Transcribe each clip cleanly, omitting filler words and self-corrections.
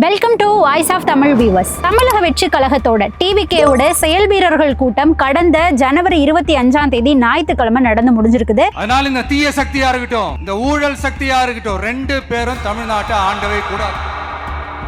Welcome to voice of Tamil viewers. தமிழக வெற்றி கழகத்தோட டிவிகேவோட செயல் வீரர்கள் கூட்டம் கடந்த ஜனவரி 25 ஞாயிற்றுக்கிழமை நடந்து முடிஞ்சிருக்குது. அதனால இந்த தீய சக்தியா இருக்கட்டும், இந்த ஊழல் சக்தியா இருக்கட்டும், ரெண்டு பேரும் தமிழ்நாட்டை ஆண்டவே கூடாது.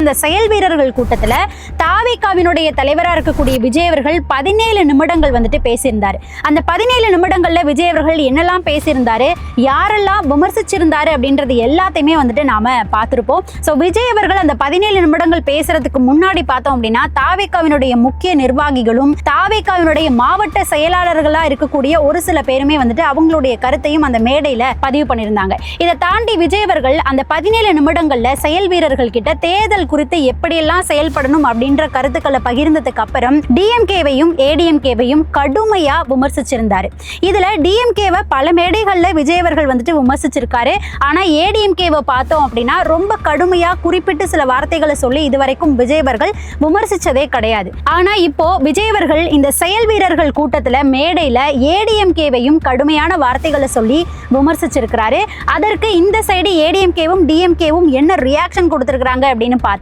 இந்த செயல் வீரர்கள் கூட்டத்துல தாவேகாவினுடைய தலைவராக இருக்கக்கூடிய விஜய் அவர்கள் 17 நிமிடங்கள் வந்துட்டு பேசியிருந்தாரு. அந்த 17 நிமிடங்கள்ல விஜய் அவர்கள் என்னெல்லாம் பேசியிருந்தாரு, யாரெல்லாம் விமர்சிச்சிருந்தாரு அப்படின்றது எல்லாத்தையுமே வந்துட்டு நாம பார்த்திருப்போம். ஸோ விஜய் அவர்கள் அந்த 17 நிமிடங்கள் பேசுறதுக்கு முன்னாடி பார்த்தோம் அப்படின்னா தாவேகாவினுடைய முக்கிய நிர்வாகிகளும் தாவேகாவினுடைய மாவட்ட செயலாளர்களா இருக்கக்கூடிய ஒரு சில பேருமே வந்துட்டு அவங்களுடைய கருத்தையும் அந்த மேடையில பதிவு பண்ணியிருந்தாங்க. இதை தாண்டி விஜய் அவர்கள் அந்த 17 நிமிடங்கள்ல செயல் வீரர்கள் கிட்ட தேர்தல் குறித்து எப்படியெல்லாம் செயல்படணும் அப்படின்ற கருத்துக்களை பகிர்ந்ததுக்கு அப்புறம் டிஎம்கேவையும் ஏடிஎம்கேவையும் கடுமையா விமர்சிச்சிருந்தாரு. இதுல டிஎம்கேவை பல மேடைகள்ல விஜய் அவர்கள் வந்துட்டு விமர்சிச்சிருக்காரு. ஆனா ஏடிஎம்கேவை பார்த்தோம் அப்படின்னா ரொம்ப கடுமையா குறிப்பிட்டு சில வார்த்தைகளை சொல்லி இதுவரைக்கும் விஜய் அவர்கள் விமர்சிச்சதே கிடையாது. ஆனா இப்போ விஜய் அவர்கள் இந்த செயல் வீரர்கள் கூட்டத்துல மேடையில ஏடிஎம்கேவையும் கடுமையான வார்த்தைகளை சொல்லி விமர்சிச்சிருக்கிறாரு. அதற்கு இந்த சைடு ஏடிஎம்கேவும் டிஎம்கேவும் என்ன ரியாக்ஷன் கொடுத்திருக்கிறாங்க அப்படின்னு பார்த்தா,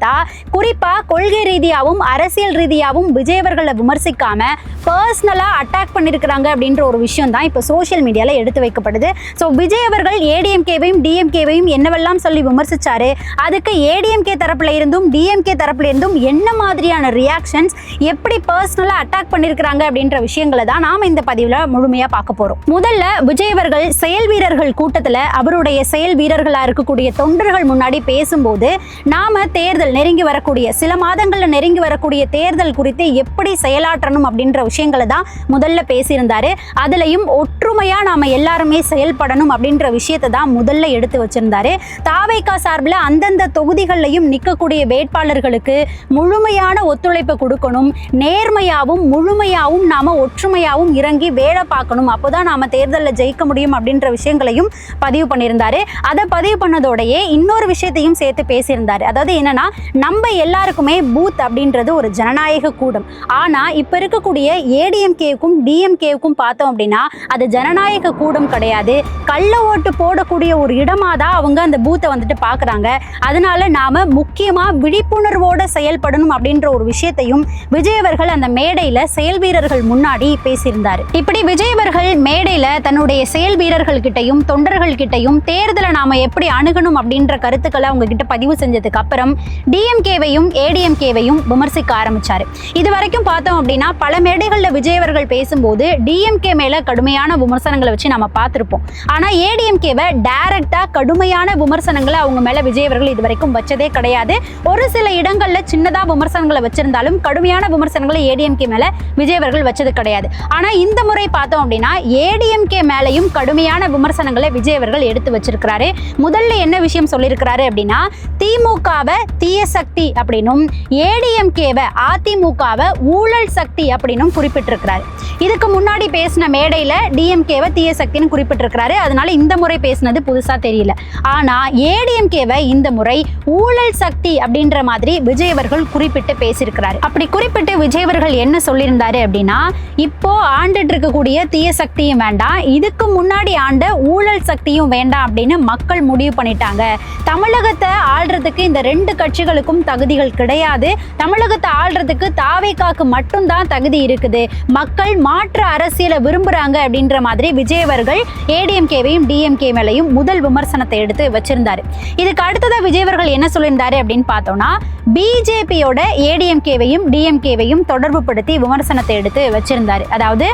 குறிப்பா கொள்கை ரீதியாகவும் அரசியல் ரீதியாகவும் விஜய் அவர்களை விமர்சிக்காம பர்சனலா அட்டாக் பண்ணிருக்கிறாங்க அப்படின்ற ஒரு விஷயம் தான் இப்போ சோசியல் மீடியால எடுத்து வைக்கப்படுது. ஸோ விஜய் அவர்கள் ஏடிஎம்கேவையும் டிஎம்கேவையும் என்னவெல்லாம் சொல்லி விமர்சிச்சாரு, அதுக்கு ஏடிஎம்கே தரப்புல இருந்தும் டிஎம்கே தரப்புல இருந்தும் என்ன மாதிரியான ரியாக்ஷன்ஸ், எப்படி பர்சனலா அட்டாக் பண்ணிருக்கிறாங்க அப்படின்ற விஷயங்களை தான் நாம இந்த பதிவுல முழுமையா பார்க்க போறோம். முதல்ல விஜய் அவர்கள் செயல் வீரர்கள் கூட்டத்துல அவருடைய செயல் வீரர்களா இருக்கக்கூடிய தொண்டர்கள் முன்னாடி பேசும்போது நாம தேர்தல் நெருங்கி வரக்கூடிய சில மாதங்கள்ல நெருங்கி வரக்கூடிய தேர்தல் குறித்து எப்படி செயலாற்றணும் அப்படின்ற விஷயங்களை தான் முதல்ல பேசியிருந்தாரு. அதுலயும் ஒற்றுமையா நாம எல்லாருமே செயல்படணும் அப்படின்ற விஷயத்தை தான் முதல்ல எடுத்து வச்சிருந்தாரு. தாவேகா சார்பில் அந்தந்த தொகுதிகளையும் நிற்கக்கூடிய வேட்பாளர்களுக்கு முழுமையான ஒத்துழைப்பு கொடுக்கணும், நேர்மையாவும் முழுமையாவும் நாம ஒற்றுமையாவும் இறங்கி வேலை பார்க்கணும், அப்போதான் நாம தேர்தலில் ஜெயிக்க முடியும் அப்படின்ற விஷயங்களையும் பதிவு பண்ணியிருந்தாரு. அதை பதிவு பண்ணதோடையே இன்னொரு விஷயத்தையும் சேர்த்து பேசியிருந்தாரு. அதாவது என்னன்னா, நம்ம எல்லாருக்குமே பூத் அப்படின்றது ஒரு ஜனநாயக கூடம். ஆனா இப்ப இருக்கக்கூடிய ஏடிஎம்கேவுக்கும் டிஎம்கேவுக்கும் பார்த்தோம் அப்படின்னா அது ஜனநாயக கூடம் கிடையாது, கள்ள ஓட்டு போடக்கூடிய ஒரு இடமா தான் அவங்க அந்த பூத்தை வந்துட்டு பாக்குறாங்க. அதனால நாம முக்கியமா விழிப்புணர்வோட செயல்படணும் அப்படின்ற ஒரு விஷயத்தையும் விஜய் அவர்கள் அந்த மேடையில செயல் வீரர்கள் முன்னாடி பேசியிருந்தாரு. இப்படி விஜய் அவர்கள் மேடையில தன்னுடைய செயல் வீரர்கள் கிட்டையும் தொண்டர்கள் கிட்டையும் தேர்தலை நாம எப்படி அணுகணும் அப்படின்ற கருத்துக்களை அவங்க கிட்ட பதிவு செஞ்சதுக்கு அப்புறம் டிஎம்கேவையும் ஏடிஎம்கேவையும் விமர்சிக்க ஆரம்பிச்சாரு. இது வரைக்கும் பார்த்தோம் அப்படின்னா பல மேடைகள்ல விஜய் அவர்கள் பேசும்போது டிஎம்கே மேல கடுமையான விமர்சனங்களை வச்சு நம்ம பார்த்திருப்போம். ஆனா ஏடிஎம்கேவை டைரக்டா கடுமையான விமர்சனங்களை அவங்க மேல விஜய் அவர்கள் இது வரைக்கும் வச்சதே கிடையாது. ஒரு சில இடங்கள்ல சின்னதா விமர்சனங்களை வச்சிருந்தாலும் கடுமையான விமர்சனங்களை ஏடிஎம்கே மேல விஜய் அவர்கள் வச்சது கிடையாது. ஆனா இந்த முறை பார்த்தோம் அப்படின்னா ஏடிஎம்கே மேலையும் கடுமையான விமர்சனங்களை விஜய் அவர்கள் எடுத்து வச்சிருக்கிறாரு. முதல்ல என்ன விஷயம் சொல்லியிருக்கிறாரு அப்படின்னா, திமுகவை தீய சக்தி அப்படின்னும் ஏடிஎம்கேவை அதிமுகவை ஊழல் சக்தி அப்படின்னும் குறிப்பிட்டிருக்கிறாரு. இதுக்கு முன்னாடி பேசின மேடையில டிஎம்கேவை தீய சக்தின்னு குறிப்பிட்டிருக்கிறாரு. அதனால இந்த முறை பேசினது புதுசா தெரியல. ஆனா ஏடிஎம்கேவை இந்த முறை ஊழல் சக்தி அப்படின்ற மாதிரி விஜய் அவர்கள் குறிப்பிட்டு பேசியிருக்கிறாரு. அப்படி குறிப்பிட்டு விஜய் அவர்கள் என்ன சொல்லியிருந்தாரு அப்படின்னா, இப்போ ஆண்டுட்டு இருக்கக்கூடிய தீய சக்தியும் வேண்டாம், இதுக்கு முன்னாடி ஆண்ட ஊழல் சக்தியும் வேண்டாம் அப்படின்னு மக்கள் முடிவு பண்ணிட்டாங்க. தமிழகத்தை ஆள்றதுக்கு இந்த ரெண்டு கட்சிகளுக்கும் தகுதிகள் கிடையாது, தமிழகத்தை ஆள்றதுக்கு தாவேகாக்கு மட்டும்தான் தகுதி இருக்குது, மக்கள் மாற்று அரசியலை விரும்புறாங்க அப்படின்ற மாதிரி விஜய் அவர்கள் ஏடிஎம்கேவையும் டிஎம்கே மேலையும் முதல் விமர்சனத்தை எடுத்து வச்சிருந்தாரு. இதுக்கு அடுத்ததா விஜய் அவர்கள் என்ன சொல்லியிருந்தாரு அப்படின்னு பார்த்தோம்னா, பிஜேபியோட ஏடிஎம்கேவையும் டிஎம்கேவையும் தொடர்பு படுத்தி விமர்சனத்தை எடுத்து வச்சிருந்தாரு. அதாவது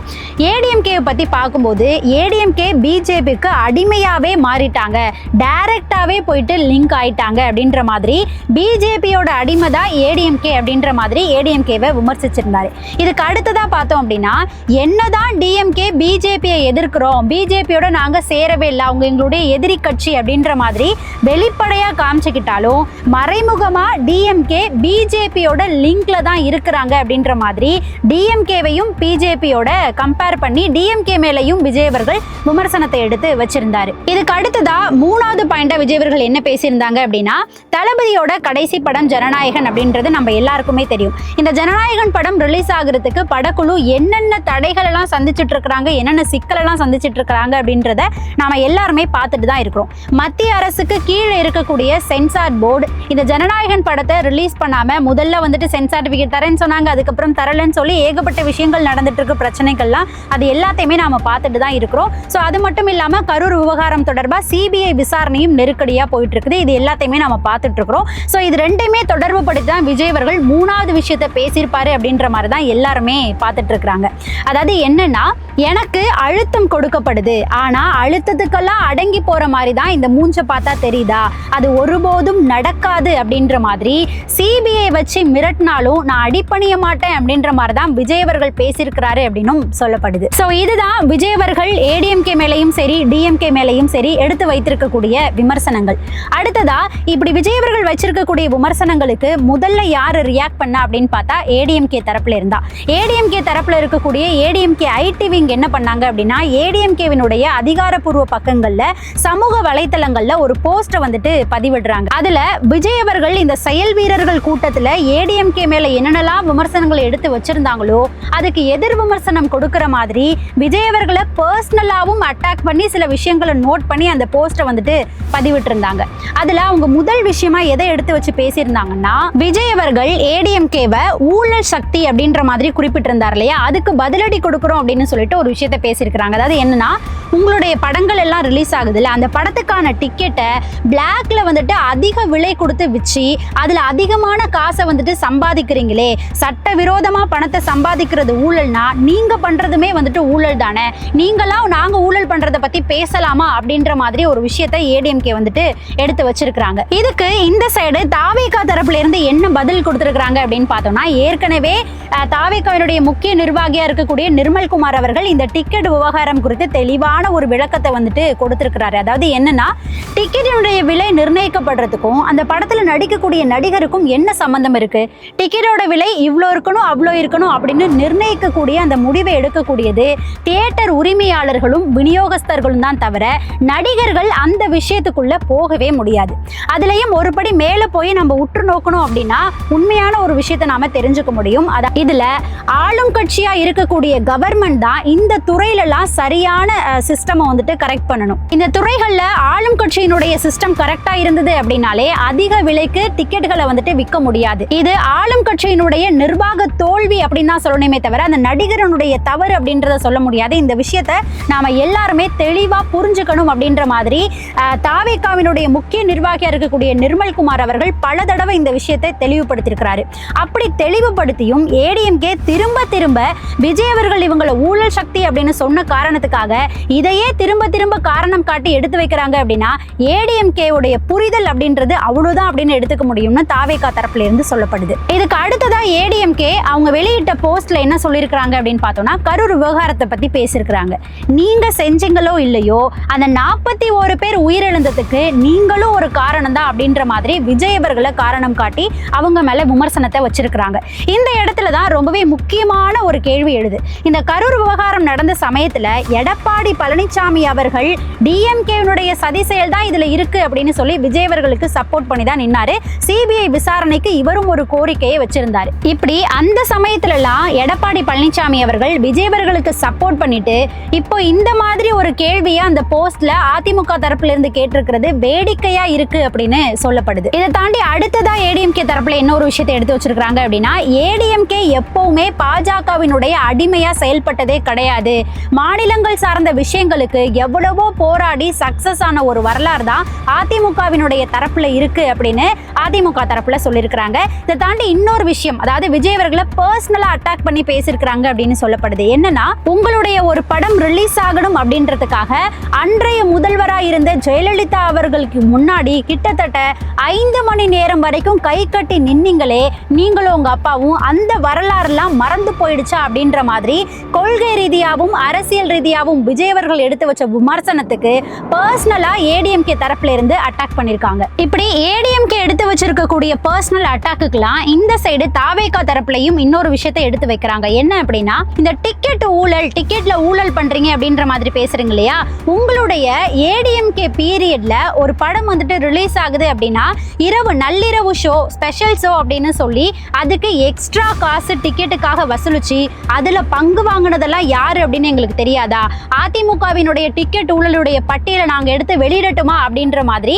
ஏடிஎம்கேவை பத்தி பார்க்கும்போது ஏடிஎம்கே பிஜேபிக்கு அடிமையாவே மாறிட்டாங்க, டைரக்டாவே போயிட்டு லிங்க் ஆயிட்டாங்க அப்படின்ற மாதிரி பிஜேபியோட அடிமை தான் ஏடிஎம்கே அப்படின்ற மாதிரி ஏடிஎம்கேவை விமர்சிச்சிருந்தாரு. இதுக்கு அடுத்ததா பார்த்தோம் அப்படின்னா, என்னதான் டிஎம்கே பிஜேபியை எதிர்க்கிறோம், பிஜேபியோட நாங்க சேரவே இல்லை, அவங்க எங்களுடைய எதிரி கட்சி அப்படின்ற மாதிரி வெளிப்படையா காமிச்சுக்கிட்டாலும் மறைமுகமா டிஎம்கே பிஜேபியோட லிங்க்ல தான் இருக்கிறாங்க அப்படின்ற மாதிரி டிஎம்கேவையும் பிஜேபியோட கம்பேர் பண்ணி டிஎம்கே மேலையும் விஜய் அவர்கள் விமர்சனத்தை எடுத்து வச்சிருந்தாரு. இதுக்கு அடுத்ததா மூணாவது பாயிண்டா விஜய் அவர்கள் என்ன பேசியிருந்தாங்க அப்படின்னா, தளபதியோட கடைசி கடைசி படம் ஜனநாயகன் அப்படின்றது நம்ம எல்லாருக்குமே தெரியும். இந்த ஜனநாயகன் படம் ரிலீஸ் ஆகுறதுக்கு படக்குழு என்னென்ன தடைகள் எல்லாம் சந்திச்சுட்டு இருக்கிறாங்க, என்னென்ன சிக்கல் எல்லாம் சந்திச்சுட்டு இருக்கிறாங்க அப்படின்றத நாம எல்லாருமே பார்த்துட்டு தான் இருக்கிறோம். மத்திய அரசுக்கு கீழே இருக்கக்கூடிய சென்சார் போர்டு இந்த ஜனநாயகன் படத்தை ரிலீஸ் பண்ணாம முதல்ல வந்துட்டு சென்சார் சர்டிஃபிகேட் தரேன்னு சொன்னாங்க, அதுக்கப்புறம் தரலன்னு சொல்லி ஏகப்பட்ட விஷயங்கள் நடந்துட்டு இருக்கு, பிரச்சனைகள்லாம் அது எல்லாத்தையுமே நாம பார்த்துட்டு தான் இருக்கிறோம். ஸோ அது மட்டும் இல்லாம கரூர் விவகாரம் தொடர்பாக சிபிஐ விசாரணையும் நெருக்கடியா போயிட்டு இருக்குது. இது எல்லாத்தையுமே நாம பார்த்துட்டு இருக்கிறோம். ஸோ இது ரெண்டையுமே தொடர்பு படுத்தி தான் விஜய் அவர்கள் மூணாவது விஷயத்தை பேசியிருப்பாரு அப்படின்ற மாதிரி தான் எல்லாருமே பார்த்துட்டு இருக்கிறாங்க. அதாவது என்னன்னா, எனக்கு அழுத்தம் கொடுக்கப்படுது, ஆனா அழுத்தத்துக்கெல்லாம் அடங்கி போற மாதிரி தான் இந்த மூஞ்ச பார்த்தா தெரியுதா, அது ஒருபோதும் நடக்காது அப்படின்ற மாதிரி சிபிஐ வச்சு மிரட்டினாலும் நான் அடிப்பணிய மாட்டேன் அப்படின்ற மாதிரி தான் விஜய் அவர்கள் பேசியிருக்கிறாரு அப்படின்னும் சொல்லப்படுது. ஸோ இதுதான் விஜய் அவர்கள் ஏடிஎம்கே மேலையும் சரி டிஎம்கே மேலையும் சரி எடுத்து வைத்திருக்கக்கூடிய விமர்சனங்கள். அடுத்ததா இப்படி விஜய் அவர்கள் வச்சிருக்கக்கூடிய விமர்சனங்களுக்கு முதல்ல யாரு ரியாக்ட் பண்ணா அப்படின்னு பார்த்தா ஏடிஎம்கே தரப்புல இருந்தா. ஏடிஎம்கே தரப்புல இருக்கக்கூடிய ஏடிஎம்கே ஐடி விங் என்ன பண்ணாங்க அப்படின்னா, ஏடிஎம்கேவினுடைய அதிகாரப்பூர்வ பக்கங்கள்ல சமூக வலைத்தளங்கள்ல ஒரு போஸ்ட் வந்துட்டு பதிவிடுறாங்க. அதுல விஜய் அவர்கள் இந்த செயல் வீரர்கள் கூட்டத்துல ஏடிஎம்கே மேல என்னென்னலாம் விமர்சனங்களை எடுத்து வச்சிருந்தாங்களோ அதுக்கு எதிர் விமர்சனம் கொடுக்கிற மாதிரி விஜய் அவர்களை பர்சனலாவும் அட்டாக் பண்ணி சில விஷயங்களை நோட் பண்ணி அந்த போஸ்ட்டை வந்துட்டு பதிவிட்டு இருந்தாங்க. அதுல அவங்க முதல் விஷயமா எதை எடுத்து வச்சு பேசியிருந்தாங்கன்னா, விஜய் அவர்கள் ஏடிஎம்கேவை ஊழல் சக்தி அப்படின்ற மாதிரி குறிப்பிட்டிருந்தார் இல்லையா, அதுக்கு பதிலடி கொடுக்குறோம் அப்படின்னு சொல்லிட்டு ஒரு விஷயத்த பேசியிருக்கிறாங்க. அதாவது என்னன்னா, உங்களுடைய படங்கள் எல்லாம் ரிலீஸ் ஆகுது இல்லை, அந்த படத்துக்கான டிக்கெட்டை பிளாக்ல வந்துட்டு அதிக விலை கொடுத்து விச்சு அதுல அதிகமான காசை வந்துட்டு சம்பாதிக்கிறீங்களே, சட்டவிரோதமா பணத்தை சம்பாதிக்கிறது ஊழல்னா நீங்க பண்றதுமே வந்துட்டு ஊழல் தானே, நீங்களாம் நாங்க ஊழல் பண்றதை பத்தி பேசலாமா அப்படின்ற மாதிரி ஒரு விஷயத்தை ஏடிஎம்கே வந்துட்டு எடுத்து வச்சிருக்காங்க. இதுக்கு இந்த சைடு தாவேகா தரப்புல இருந்து என்ன பதில் கொடுத்திருக்காங்க அப்படின்னு பார்த்தோம்னா, ஏற்கனவே தாவேகாவினுடைய முக்கிய நிர்வாகியா இருக்கக்கூடிய நிர்மல்குமார் அவர்கள் இந்த டிக்கெட் விவகாரம் குறித்து தெளிவான ஒரு விளக்கத்தை வந்துட்டு கொடுத்திருக்கிறாரு. அதாவது என்னன்னா, டிக்கெட்டினுடைய விலை நிர்ணயிக்கப்படுறதுக்கும் அந்த படத்துல நடிக்கக்கூடிய நடிகருக்கும் என்ன சம்பந்தம் இருக்கு, டிக்கெட்டோட விலை இவ்வளோ இருக்கணும் அவ்வளோ இருக்கணும் அப்படின்னு நிர்ணயிக்கக்கூடிய அந்த முடிவை எடுக்கக்கூடியது தியேட்டர் உரிமையாளர்களும் விநியோகஸ்தர்களும் தான் தவிர நடிகர்கள் அந்த விஷயத்துக்குள்ள போகவே முடியாது. அதுலயும் ஒருபடி மேல போய் நம்ம உற்று நோக்கணும் அப்படின்னா உண்மையான ஒரு விஷயத்தை நாம தெரிஞ்சுக்க முடியும். இதுல ஆளும் கட்சியா இருக்கக்கூடிய கவர்மெண்ட் தான் இந்த துறையிலலாம் சரியான சிஸ்டம் வந்துட்டு கரெக்ட் பண்ணணும். இந்த துறைகள்ல ஆளும் கட்சியினுடைய சிஸ்டம் கரெக்டா இருந்தது அப்படின்னாலே அதிக விலைக்கு டிக்கெட்டுகளை வந்துட்டு விற்க முடியாது. இது ஆளும் கட்சியினுடைய நிர்வாக தோல்வி அப்படின்னு தான் சொல்லணுமே தவிர அந்த நடிகரனுடைய தவறு அப்படின்றத சொல்ல முடியாது. இந்த விஷயத்தை நாம எல்லாருமே தெளிவா புரிஞ்சுக்கணும் அப்படின்ற மாதிரி தாவேகாவினுடைய முக்கிய நிர்வாகியா இருக்கக்கூடிய நிர்மல்குமார் அவர்கள் பல தடவை இந்த விஷயத்தை தெளிவுபடுத்தியிருக்கிறாரு. அப்படி தெளிவுபடுத்தியும் ஏடிஎம்கே திரும்ப திரும்ப விஜய் அவர்கள் இவங்களை ஊழல் சக்தி அப்படின்னு சொன்ன காரணத்துக்காக இதையே திரும்ப திரும்ப காரணம் காட்டி எடுத்து வைக்கிறாங்க அப்படின்னா ஏடிஎம்கே உடைய புரிதல் அப்படின்றது அவ்வளவுதான் அப்படின்னு எடுத்துக்க முடியும்னு தாவேகா தரப்புல இருந்து சொல்லப்படுது. இதுக்கு அடுத்ததா ஏடிஎம்கே அவங்க வெளியிட்ட போஸ்ட்ல என்ன சொல்லியிருக்கிறாங்க அப்படின்னு பார்த்தோம்னா, கரூர் விவகாரத்தை பத்தி பேசியிருக்கிறாங்க. நீங்க செஞ்சீங்களோ இல்லையோ அந்த 41 பேர் உயிரிழந்ததுக்கு நீங்களும் ஒரு காரணம் தான் அப்படின்ற மாதிரி விஜய் அவர்களை காரணம் காட்டி அவங்க மேல விமர்சனத்தை வச்சிருக்கிறாங்க. இந்த இடத்துல தான் ரொம்பவே முக்கியமான ஒரு கேள்வி எழுது. இந்த கரூர் விவகாரம் நடந்த சமயத்துல எடப்பாடி பழனிசாமி அவர்கள் டிஎம்கேனுடைய சதி செயல் தான் இதுல இருக்கு அப்படின்னு சொல்லி விஜய் அவர்களுக்கு சப்போர்ட் பண்ணி தான் நின்னாரு. சிபிஐ விசாரணைக்கு இவரும் ஒரு கோரிக்கையை வச்சிருந்தாரு. இப்படி அந்த சமயத்துல எல்லாம் எடப்பாடி பழனிசாமி அவர்கள் விஜய் அவர்களுக்கு சப்போர்ட் பண்ணிட்டு இப்போ இந்த மாதிரி ஒரு கேள்வியை அந்த போஸ்ட்ல அதிமுக தரப்புல இருந்து கேட்டிருக்கிறது வேடிக்கையா இருக்கு அப்படின்னு சொல்லப்படுது. இதை தாண்டி அடுத்ததா ஏடிஎம்கே தரப்புல என்ன ஒரு விஷயத்தை எடுத்து வச்சிருக்காங்க அப்படின்னா, ஏடிஎம்கே எப்பவுமே பாஜகவினுடைய அடிமையா செயல்பட்டதே கிடையாது, மாநிலங்கள் சார்ந்த விஷயங்களுக்கு எவ்வளவோ போராடி சக்சஸ் ஆன ஒரு வரலாறு தான் அதிமுகவினுடைய தரப்புல இருக்கு அப்படின்னு அதிமுக தரப்புல சொல்லியிருக்கிறாங்க. இதை தாண்டி இன்னொரு விஷயம், அதாவது விஜய் அவர்களை பர்சனலா அட்டாக் பண்ணி பேசியிருக்கிறாங்க அப்படின்னு சொல்லப்படுது. என்னன்னா, உங்களுடைய ஒரு படம் ரிலீஸ் ஆகணும் அப்படின்றதுக்காக அன்றைய முதல்வராக இருந்த ஜெயலலிதா அவர்களுக்கு முன்னாடி கிட்டத்தட்ட 5 மணி நேரம் வரைக்கும் கை கட்டி நின்னீங்களே, நீங்களும் உங்க அப்பாவும், அந்த வரலாறுலாம் மறந்து போயிடுச்சா அப்படின்ற மாதிரி கொள்கை ரீதியாகவும் அரசியல் ரீதியாகவும் விஜய் அவர்கள் எடுத்து வச்ச விமர்சனத்துக்கு பர்சனலா ஏடிஎம்கே தரப்புல இருந்து அட்டாக் பண்ணிருக்காங்க. இப்படி ஏடிஎம்கே எடுத்து வச்சிருக்கக்கூடிய பர்சனல் அட்டாக்குலாம் இந்த சைடு தாவேகா தரப்புலையும் இன்னொரு விஷயத்தை எடுத்து வைக்கிறாங்க. என்ன அப்படின்னா, இந்த டிக்கெட் ஊழல், டிக்கெட்ல ஊழல் பண்றீங்க அப்படின்ற மாதிரி பேசுறீங்க இல்லையா, உங்களுடைய ஏடிஎம்கே பீரியட்ல ஒரு படம் வந்துட்டு ரிலீஸ் ஆகுது அப்படின்னா இரவு நள்ளிரவு ஷோ, ஸ்பெஷல் ஷோ அப்படின்னு சொல்லி அதுக்கு எக்ஸ்ட்ரா காசு டிக்கெட்டுக்காக வசூலிச்சு அதுல பங்கு வாங்கினதெல்லாம் யாரு அப்படின்னு எங்களுக்கு தெரியாதா? அதிமுகவினுடைய டிக்கெட் ஊழலுடைய பட்டியலை நாங்க எடுத்து வெளியிடட்டுமா அப்படின்ற மாதிரி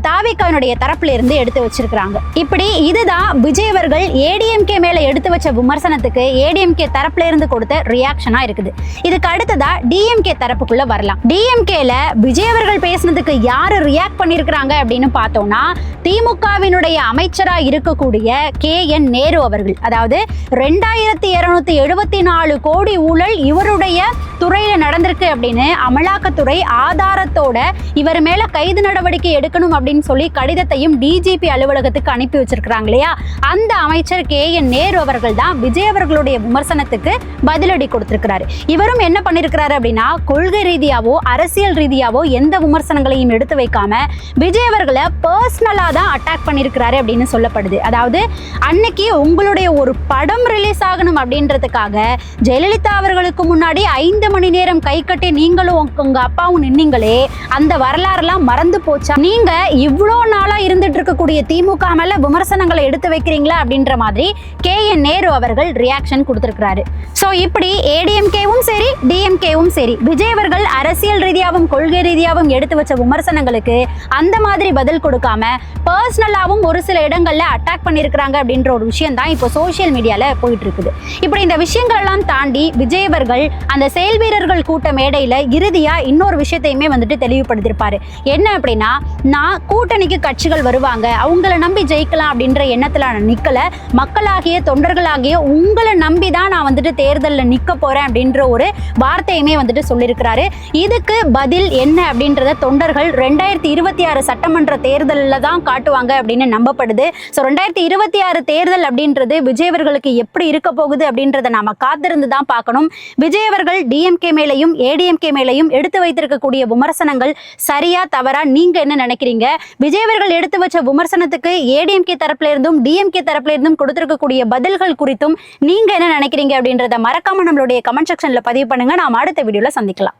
தாவேகாவினுடைய தரப்புல இருந்து எடுத்து வச்சிருக்காங்க. இப்படி இதுதான் விஜய் அவர்கள் ஏடிஎம்கே மேல எடுத்து வச்ச விமர்சனத்துக்கு ஏடிஎம்கே தரப்புல இருந்து கொடுத்த ரியாக்ஷனா இருக்குது. இதுக்கு அடுத்ததா டிஎம்கே தரப்புக்குள்ள வரலாம். டிஎம்கேல விஜய் அவர்கள் பேசினதுக்கு யாரு ரியாக்ட் பண்ணிருக்கிறாங்க அப்படின்னு பார்த்தோம்னா, திமுகவினுடைய அமைச்சரா இருக்கக்கூடிய KN நேரு அவர்கள். அதாவது 2274 கோடி ஊழல் இவருடைய துறையில நடந்திருக்கு அப்படின்னு அமலாக்கத்துறை ஆதாரத்தோட இவர் மேல கைது நடவடிக்கை எடுக்கணும் அப்படின்னு சொல்லி கடிதத்தையும் டிஜிபி அலுவலகத்துக்கு அனுப்பி வச்சிருக்கிறாங்க இல்லையா? அந்த அமைச்சர் KN நேரு அவர்கள் தான் விஜய் அவர்களுடைய விமர்சனத்துக்கு பதிலடி கொடுத்திருக்கிறாரு. இவரும் என்ன பண்ணிருக்கிறாரு அப்படின்னா, கொள்கை ரீதியாவோ அரசியல் ரீதியாவோ எந்த விமர்சனங்களையும் எடுத்து வைக்காம விஜய் அவர்களை பர்சனலா தான் அட்டாக் பண்ணிருக்கிறாரு அப்படின்னு சொல்லப்படுது. அதாவது அன்னைக்கு உங்களுடைய ஒரு படம் ரிலீஸ் ஆகணும் அப்படின்றதுக்காக ஜெயலலிதா அவர்களுக்கு முன்னாடி 5 மணி நேரம் கை கட்டி நீங்களும் உங்க அப்பாவும் நின்னீங்களே, அந்த வரலாறுலாம் மறந்து போச்சா? நீங்க இவ்வளோ நாளா இருந்துட்டு இருக்கக்கூடிய திமுக மேல விமர்சனங்களை எடுத்து வைக்கிறீங்களா அப்படின்ற மாதிரி KN நேரு அவர்கள் ரியாக்ஷன் கொடுத்திருக்கிறாரு. சோ இப்படி ஏடிஎம்கேவும் சரி டிஎம்கேவும் சரி விஜய் அவர்கள் அரசியல் ரீதியாகவும் கொள்கை ரீதியாகவும் எடுத்து வச்ச விமர்சனங்களுக்கு அந்த மாதிரி பதில் கொடுக்காம பர்சனலாவும் ஒரு சில இடங்கள்ல அட்டாக் பண்ணிருக்கிறாங்க அப்படின்ற ஒரு விஷயம் தான் இப்போ சோசியல் மீடியால போயிட்டு இருக்குது. இப்படி இந்த விஷயங்கள் எல்லாம் தாண்டி விஜய் அவர்கள் அந்த செயல் வீரர்கள் கூட்ட மேடையில இறுதியா இன்னொரு விஷயத்தையுமே வந்துட்டு தெளிவுபடுத்திருப்பாரு. என்ன அப்படின்னா, நான் கூட்டணிக்கு கட்சிகள் வருவாங்க, அவங்கள நம்பி ஜெயிக்கலாம் அப்படின்ற எண்ணத்துல நான் நிக்கல, மக்களாகிய தொண்டர்களாகிய உங்களை நம்பி தான் நான் வந்துட்டு தேர்தலில் நிக்க போறேன் அப்படின்ற ஒரு வார்த்தையுமே வந்துட்டு சொல்லியிருக்கிறாரு. இதுக்கு பதில் என்ன அப்படின்றத தொண்டர்கள் 2026 சட்டமன்ற தேர்தலில் தான் காட்டுவாங்க அப்படின்னு நம்பப்படுது. ஸோ 2026 தேர்தல் அப்படின்றது விஜய் அவர்களுக்கு எப்படி இருக்க போகுது அப்படின்றத நாம காத்திருந்து தான் பார்க்கணும். விஜய் அவர்கள் டிஎம்கே மேலையும் ஏடிஎம்கே மேலையும் எடுத்து வைத்திருக்கக்கூடிய விமர்சனங்கள் சரியா தவறா நீங்க என்ன நினைக்கிறீங்க? விஜய் அவர்கள் எடுத்து வச்ச விமர்சனத்துக்கு ஏடிஎம்கே தரப்புல இருந்தும் டிஎம்கே தரப்புல இருந்தும் கொடுத்திருக்கக்கூடிய பதில்கள் குறித்தும் நீங்க என்ன நினைக்கிறீங்க அப்படின்றத மறக்காம நம்மளுடைய கமெண்ட் செக்ஷன்ல பதிவு பண்ணுங்க. நாம அடுத்த வீடியோல சந்திக்கலாம்.